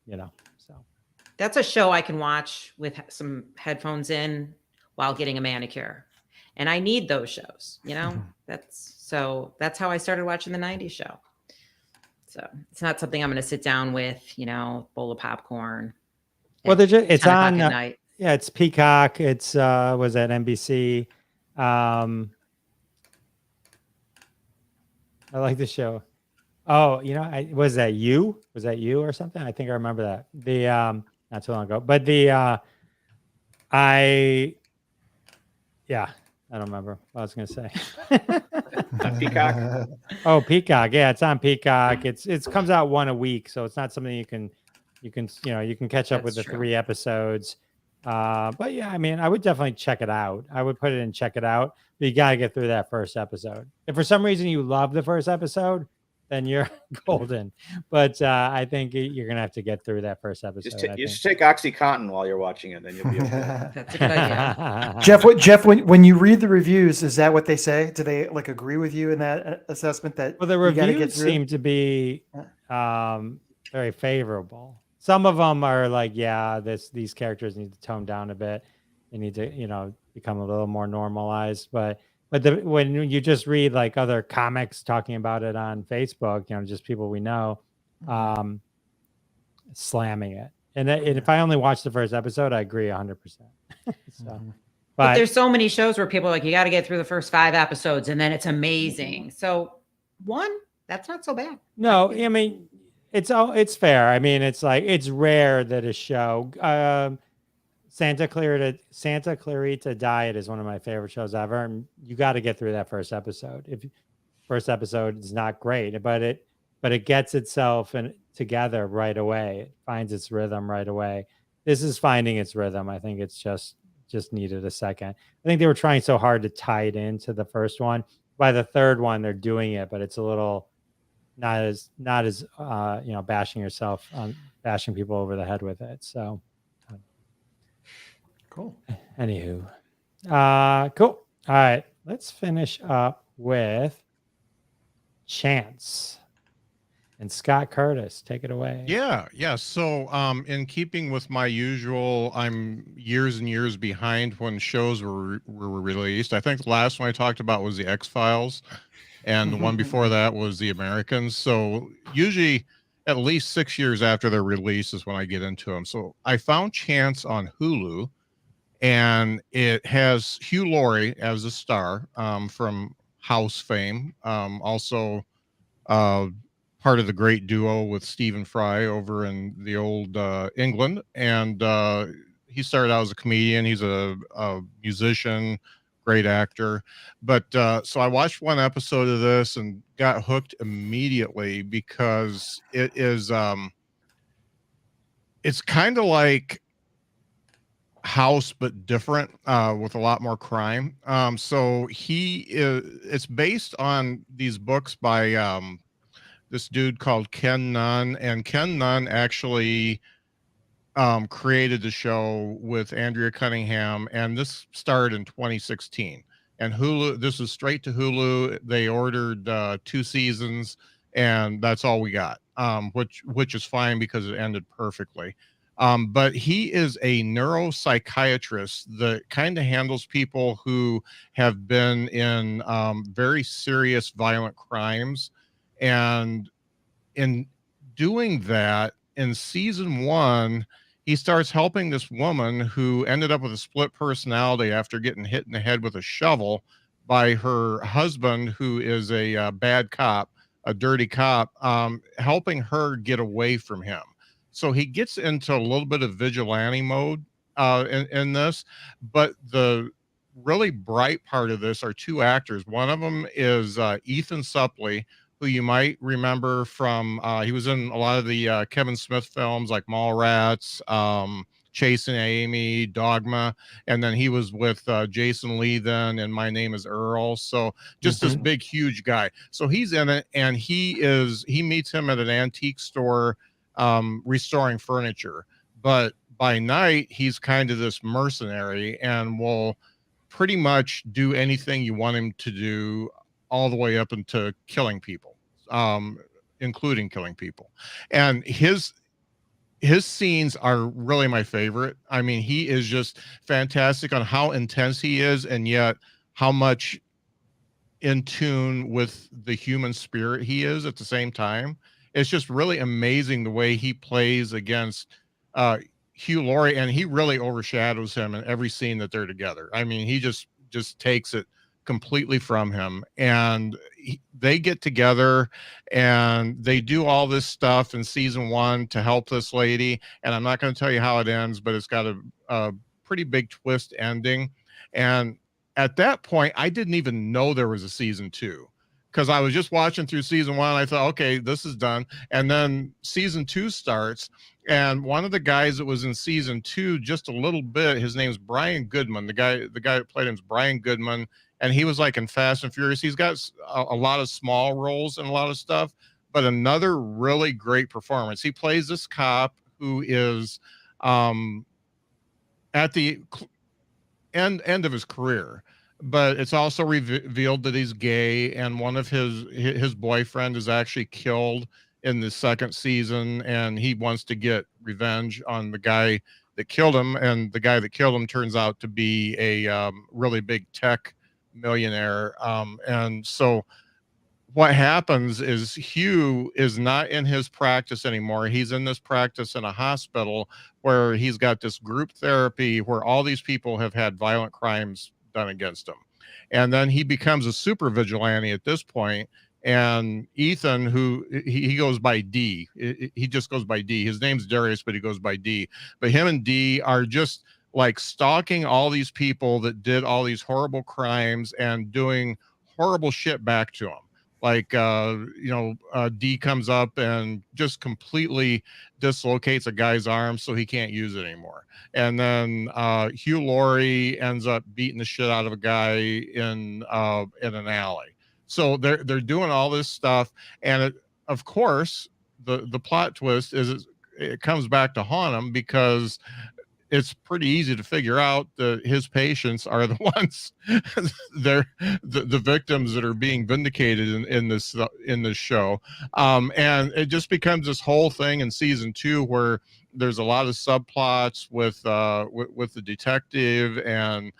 you know, so
That's a show I can watch with some headphones in while getting a manicure. And I need those shows, you know? That's how I started watching the 90s show. So it's not something I'm going to sit down with, you know, bowl of popcorn.
well, it's
10 o'clock
on.
at night.
Yeah, it's Peacock. It's was at NBC. I like the show. Oh, you know, was that you or something? I think I remember that. The not too long ago. But I don't remember what I was gonna say.
Peacock.
Oh, Peacock. Yeah, it's on Peacock. It comes out one a week, so it's not something you can catch up with
That's
the
true.
3 episodes. But yeah, I mean, I would definitely check it out. I would put it in check it out, but you got to get through that first episode. If for some reason you love the first episode, then you're golden. But I think you're gonna have to get through that first episode.
You should take OxyContin while you're watching it, then you'll be okay.
That's a good idea.
Jeff, when you read the reviews, is that what they say? Do they like agree with you in that assessment that
Well, the
you gotta
reviews
get through?
seem to be very favorable. Some of them are like, yeah, these characters need to tone down a bit. They need to, you know, become a little more normalized. But when you just read like other comics talking about it on Facebook, you know, just people we know, slamming it. And if I only watched the first episode, I agree 100%. So,
But there's so many shows where people are like, you got to get through the first 5 episodes and then it's amazing. So that's not so bad.
no, I mean, it's fair. I mean, it's like, it's rare that a show, Santa Clarita Diet is one of my favorite shows ever. And you got to get through that first episode. If first episode is not great, but it gets itself together right away. It finds its rhythm right away. This is finding its rhythm. I think it's just needed a second. I think they were trying so hard to tie it into the first one. By the third one, they're doing it, but it's a little not as you know, bashing people over the head with it. So
Cool.
anywho, cool. All right, let's finish up with Chance and Scott Curtis. Take it away.
Yeah. So, in keeping with my usual, I'm years and years behind when shows were released. I think the last one I talked about was the X-Files, and the one before that was the Americans. So usually at least 6 years after their release is when I get into them. So I found Chance on Hulu, and it has Hugh Laurie as a star, from House fame. Also, part of the great duo with Stephen Fry over in the old England. And he started out as a comedian. He's a musician, great actor. But so I watched one episode of this and got hooked immediately because it is, it's kind of like House, but different, with a lot more crime. So it's based on these books by this dude called Ken Nunn, and Ken Nunn actually created the show with Andrea Cunningham, and this started in 2016. And Hulu, this is straight to Hulu. They ordered 2 seasons, and that's all we got, which is fine because it ended perfectly. But he is a neuropsychiatrist that kind of handles people who have been in very serious violent crimes. And in doing that, in season 1, he starts helping this woman who ended up with a split personality after getting hit in the head with a shovel by her husband, who is a bad cop, a dirty cop, helping her get away from him. So he gets into a little bit of vigilante mode in this, but the really bright part of this are two actors. One of them is Ethan Suplee, who you might remember from, he was in a lot of the Kevin Smith films like Mallrats, Chasing Amy, Dogma, and then he was with Jason Lee then in My Name is Earl. So just this big, huge guy. So he's in it, and he meets him at an antique store restoring furniture. But by night, he's kind of this mercenary and will pretty much do anything you want him to do, all the way up into killing people, including killing people. And his scenes are really my favorite. I mean, he is just fantastic on how intense he is, and yet how much in tune with the human spirit he is at the same time. It's just really amazing the way he plays against Hugh Laurie, and he really overshadows him in every scene that they're together. I mean, he just takes it completely from him, and they get together and they do all this stuff in season 1 to help this lady. And I'm not going to tell you how it ends, but it's got a pretty big twist ending. And at that point, I didn't even know there was a season 2, because I was just watching through season 1. I thought, okay, this is done. And then season 2 starts, and one of the guys that was in season 2 just a little bit, his name's Brian Goodman. The guy that played him is Brian Goodman, and he was like in Fast and Furious. He's got a lot of small roles and a lot of stuff, but another really great performance. He plays this cop who is at the end of his career, but it's also revealed that he's gay, and one of his boyfriend is actually killed in the second season, and he wants to get revenge on the guy that killed him. And the guy that killed him turns out to be a really big tech millionaire. And so what happens is Hugh is not in his practice anymore. He's in this practice in a hospital where he's got this group therapy where all these people have had violent crimes done against him. And then he becomes a super vigilante at this point. And Ethan, who he goes by D, he just goes by D. His name's Darius, but he goes by D. But him and D are just like stalking all these people that did all these horrible crimes and doing horrible shit back to them. Like, D comes up and just completely dislocates a guy's arm so he can't use it anymore. And then Hugh Laurie ends up beating the shit out of a guy in an alley. So they're doing all this stuff, and of course the plot twist is it comes back to haunt him, because it's pretty easy to figure out that his patients are the ones, they're the victims that are being vindicated in this show. And it just becomes this whole thing in season 2 where there's a lot of subplots with the detective, and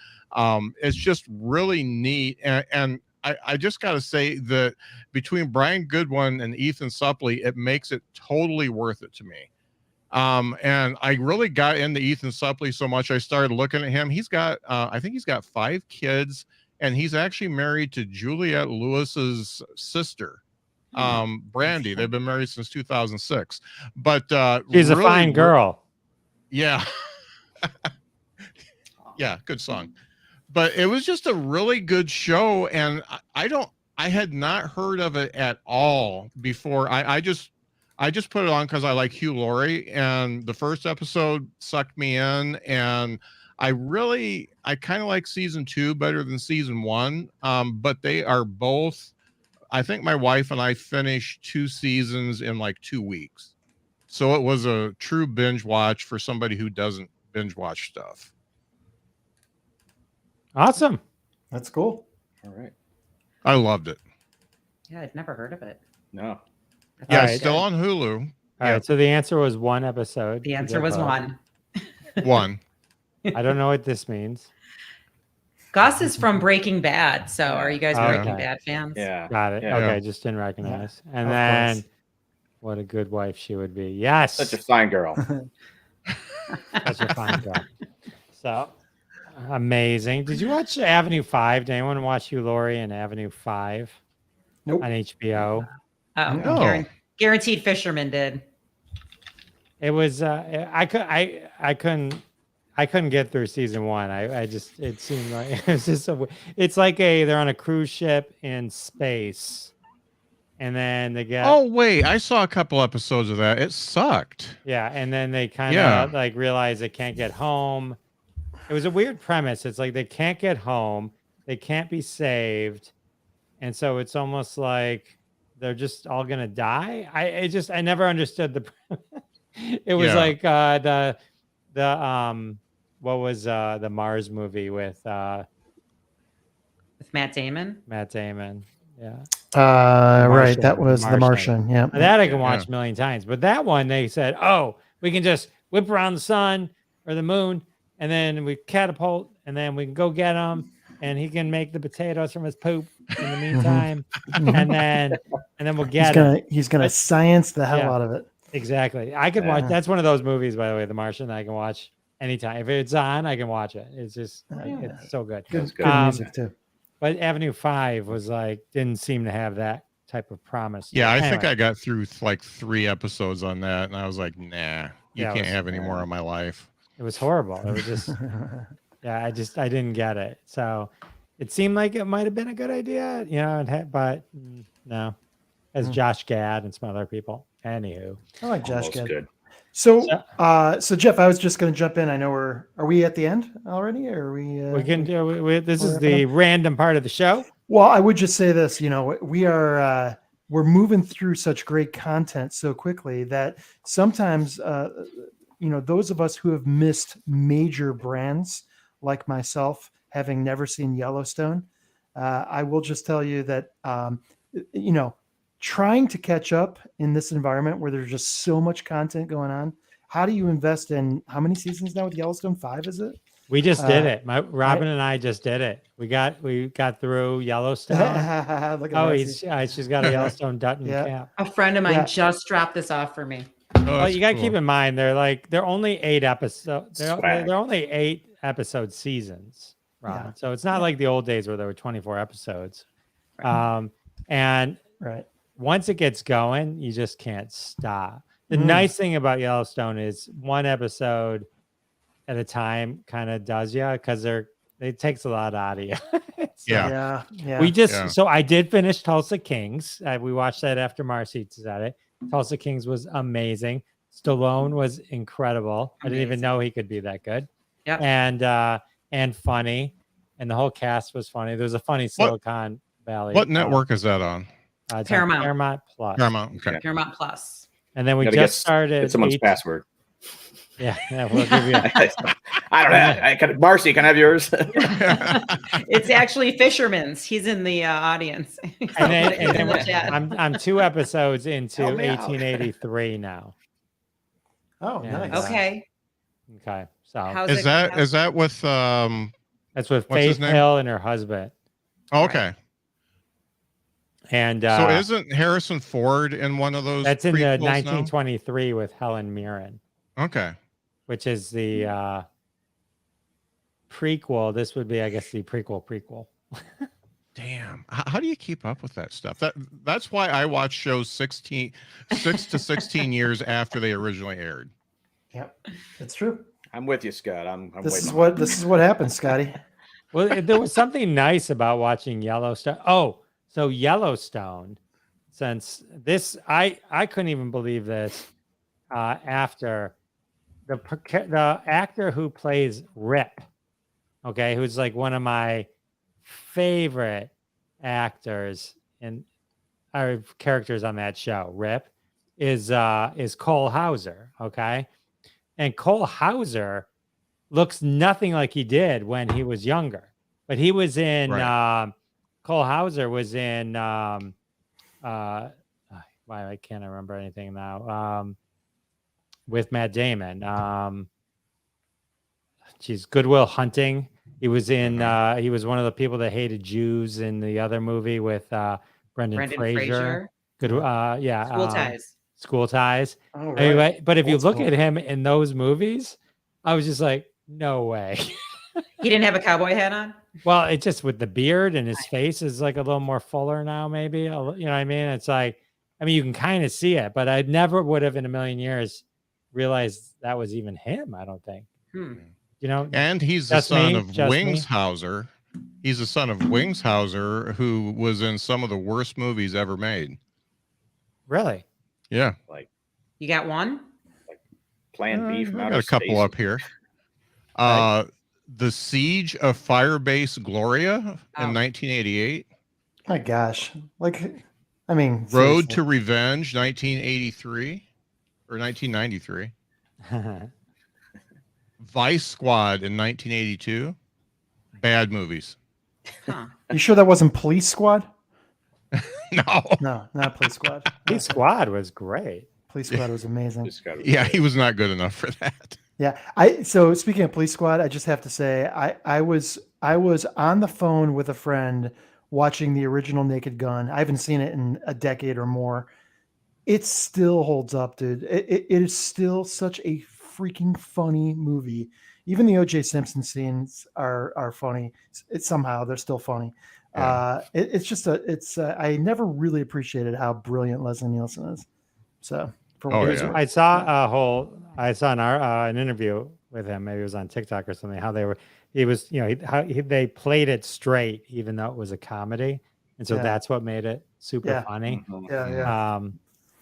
it's just really neat. And I just got to say that between Brian Goodwin and Ethan Suplee, it makes it totally worth it to me. And I really got into Ethan Suplee so much, I started looking at him. He's got, I think he's got 5 kids, and he's actually married to Juliette Lewis's sister, Brandy. They've been married since 2006. But
she's really a fine girl.
Yeah. Yeah, good song. But it was just a really good show, and I had not heard of it at all before. I just put it on because I like Hugh Laurie, and the first episode sucked me in, and I kind of like season 2 better than season 1. But they are both, I think my wife and I finished 2 seasons in like 2 weeks. So it was a true binge watch for somebody who doesn't binge watch stuff.
Awesome.
That's cool.
All right.
I loved it.
Yeah, I'd never heard of it.
No.
Yeah,
All
it's
right.
still on Hulu.
All right. So the answer was 1 episode.
The answer was 1.
1.
I don't know what this means.
Gus is from Breaking Bad. So are you guys
Okay.
Breaking Bad fans?
Yeah.
Got it.
Yeah.
Okay. Just didn't recognize. And
Of
then
course.
what a good wife she would be. Yes.
Such a fine girl.
Such a fine film. So amazing. Did you watch Avenue 5? Did anyone watch Hugh Laurie in Avenue 5
Nope.
on HBO?
Oh,
No.
Guaranteed Fisherman did.
It was I couldn't get through season 1. I just it seemed like it was just it's like they're on a cruise ship in space, and then they get
Oh wait, I saw a couple episodes of that. It sucked.
yeah, and then they kind of
Yeah.
like realize they can't get home. It was a weird premise. It's like they can't get home, they can't be saved, and so it's almost like they're just all gonna die. I never understood the. It was
Yeah.
like the what was the Mars movie with
With Matt Damon.
Matt Damon? Yeah,
Right.
Martian,
That was
The
The Martian. Yeah.
that I can
Yeah.
watch a million times. But that one, they said, "Oh, we can just whip around the sun or the moon, and then we catapult, and then we can go get him, and he can make the potatoes from his poop in the meantime, and then we'll get him."
He's gonna
That's-
science the hell
yeah.
out of it.
Exactly. I could watch.
Yeah.
That's one of those movies, by the way, The Martian, that I can watch anytime. If it's on, I can watch it. It's just it's so good.
Good,
good.
good music too.
But Avenue 5 was like didn't seem to have that type of promise.
Yeah, I think
Anyway,
I got through like 3 episodes on that, and I was like, nah, you
Yeah, it
can't
was-
have any more of my life.
it was horrible. It was just yeah, I didn't get it. So it seemed like it might have been a good idea, but no. As Josh Gad and some other people. Anywho.
I like Josh
Almost
Gad.
good.
So, so Jeff, I was just going to jump in. I know are we at the end already? Or are we?
We can do this is
we're
the random part of the show.
Well, I would just say this. We are we're moving through such great content so quickly that sometimes, those of us who have missed major brands, like myself, having never seen Yellowstone, I will just tell you that trying to catch up in this environment where there's just so much content going on. How do you invest in how many seasons now with Yellowstone? 5, is it?
We just did it. Robin and I just did it. We got through Yellowstone.
Look at
Oh,
that.
she's got a Yellowstone Dutton
Yeah.
cap.
A friend of mine
Yeah.
just dropped this off for me.
Oh,
Well,
that's
you got to
cool.
keep in mind they're only 8 episodes.
Swag.
They're only 8 episode seasons, Robin.
Yeah.
So it's not like the old days where there were 24 episodes.
Right.
And
Right.
once it gets going, you just can't stop. The
Mhm.
nice thing about Yellowstone is one episode at a time kind of does you because it takes a lot out of you. So
Yeah.
Yeah.
we just
Yeah.
so I did finish Tulsa Kings. We watched that after Marcy said it. Tulsa Kings was amazing. Stallone was incredible. I didn't even
Amazing.
know he could be that good.
Yep.
And funny, and the whole cast was funny. There was a funny
What-
Silicon Valley.
What network is that on?
It's on
Paramount.
Paramount Plus.
Paramount. Okay.
Yeah.
Paramount Plus.
And then we
Gotta
just started.
Get someone's
18
password.
Yeah, we'll give you.
I don't know. Marcy, can I have yours?
It's actually Fisherman's. He's in the audience.
And then,
He's in the
and
chat.
then I'm 2 episodes into
Help me out.
1883 now.
Oh,
Yeah.
nice.
Okay.
Okay, so
How's
Is
it-
that
how's-
is that with
that's with
what's his
Faith
name?
Hill and her husband.
okay.
And
So isn't Harrison Ford in one of those?
that's in the
prequels now?
1923 with Helen Mirren,
Okay.
which is the prequel. This would be, I guess, the prequel.
Damn. How do you keep up with that stuff? That's why I watch shows 6 to 16 years after they originally aired.
Yep. It's true.
I'm with you, Scott. I'm
This
waiting.
is what happens, Scotty.
Well, there was something nice about watching Yellowstone. Oh, so Yellowstone, since this, I couldn't even believe this. After the actor who plays Rip, okay, who's like one of my favorite actors and characters on that show, Rip, is Cole Hauser, okay, and Cole Hauser looks nothing like he did when he was younger, but he was in
Right.
Cole Hauser was in why I can't remember anything now. With Matt Damon. She's Goodwill Hunting. He was in he was one of the people that hated Jews in the other movie with Brendan Fraser. Good
School Ties.
School Ties.
Oh, right.
Anyway, but if you
Old
look
school.
at him in those movies, I was just like, no way.
He didn't have a cowboy hat on.
Well, it just with the beard and his face is like a little more fuller now, maybe. You know what I mean? It's like, I mean, you can kind of see it, but I never would have in a million years realized that was even him. I don't think. You know,
And he's the son of Wingshauser. He's the son of Wingshauser, who was in some of the worst movies ever made.
Really?
Yeah.
Like
You got one?
Plan B from outer
I got a couple
space.
up here. The Siege of Firebase Gloria in 1988.
My gosh. Like, I mean,
Road
seriously.
to Revenge, 1983 or 1993. Vice Squad in 1982. Bad movies.
Huh.
You sure that wasn't Police Squad?
No.
No, not Police Squad.
Police Squad was great.
Police Squad was amazing.
Just got
Yeah, he was not good enough for that.
Yeah. So speaking of Police Squad, I just have to say I was on the phone with a friend watching the original Naked Gun. I haven't seen it in a decade or more. It still holds up, dude. It is still such a freaking funny movie. Even the O.J. Simpson scenes are funny. Somehow they're still funny.
Yeah.
I never really appreciated how brilliant Leslie Nielsen is. So
I saw an interview with him. Maybe it was on TikTok or something. How they played it straight, even though it was a comedy, and so that's what made it super funny.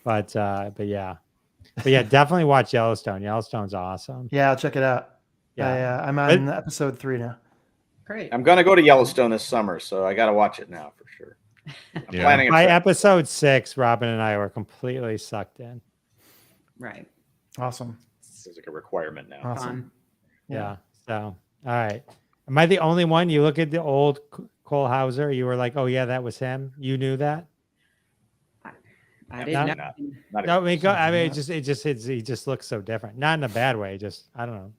But yeah, definitely watch Yellowstone. Yellowstone's awesome.
Yeah, I'll check it out. Yeah, I'm on episode 3 now.
Great.
I'm gonna go to Yellowstone this summer, so I got to watch it now for sure. I'm planning.
By episode 6, Robin and I were completely sucked in.
Right.
Awesome.
It's like a requirement now.
Awesome.
Yeah. So, all right. Am I the only one? You look at the old Cole Hauser, you were like, "Oh yeah, that was him." You knew that?
I didn't know.
He just looks so different. Not in a bad way. Just I don't know.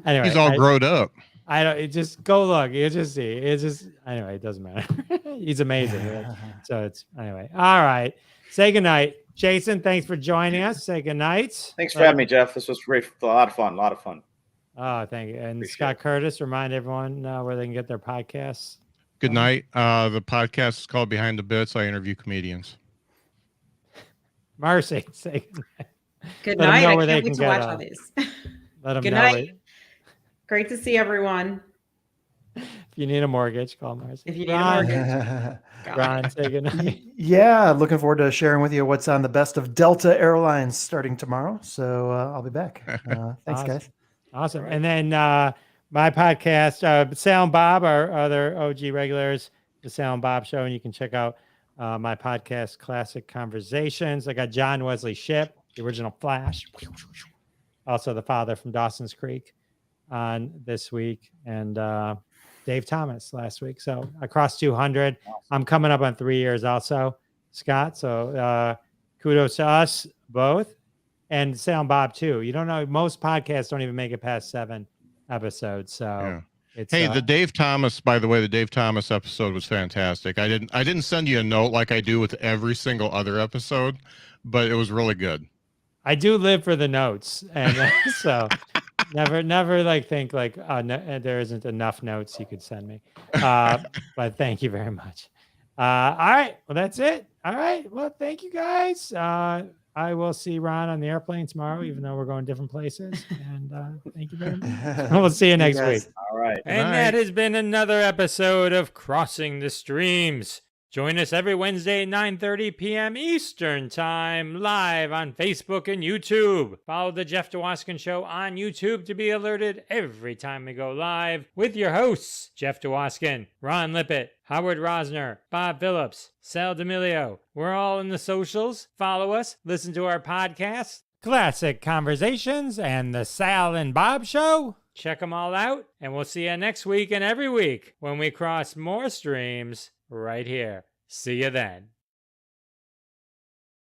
Anyway,
he's all grown up.
I don't. It just go look. You just see. It's just anyway. It doesn't matter. He's amazing. Right? So it's anyway. All right. Say goodnight, Jason. Thanks for joining us. Say goodnight.
Thanks for having me, Jeff. This was great. A lot of fun.
Oh, thank you. And Scott Curtis, remind everyone where they can get their podcasts.
Good night. The podcast is called Behind the Bits. I interview comedians.
Marcy, say goodnight.
Good night. I can't wait to watch all these.
Let them
Good
know.
night. Great to see everyone.
If you need a mortgage, call Marcy.
If you need a mortgage.
Ron, say goodnight.
Yeah, looking forward to sharing with you what's on the best of Delta Airlines starting tomorrow. So I'll be back. Thanks, guys.
Awesome. And then my podcast, Sal and Bob, our other OG regulars, the Sal and Bob Show, and you can check out my podcast, Classic Conversations. I got John Wesley Shipp, the original Flash, also the father from Dawson's Creek, on this week, and Dave Thomas last week. So across 200. I'm coming up on 3 years also, Scott. So kudos to us both, and Sal and Bob too. You don't know, most podcasts don't even make it past 7 episodes. So it's
the Dave Thomas, by the way, the Dave Thomas episode was fantastic. I didn't send you a note like I do with every single other episode, but it was really good.
I do live for the notes, and so never like think like there isn't enough notes you could send me. But thank you very much. All right, well that's it. All right, well thank you guys. I will see Ron on the airplane tomorrow, even though we're going different places. And thank you very much. We'll see you next week.
All right.
And that has been another episode of Crossing the Streams. Join us every Wednesday at 9:30 p.m. Eastern Time, live on Facebook and YouTube. Follow the Jeff Dwoskin Show on YouTube to be alerted every time we go live with your hosts, Jeff Dwoskin, Ron Lippett, Howard Rosner, Bob Phillips, Sal D'Amelio. We're all in the socials. Follow us, listen to our podcasts, Classic Conversations, and the Sal and Bob Show. Check them all out, and we'll see you next week and every week when we cross more streams right here. See you then.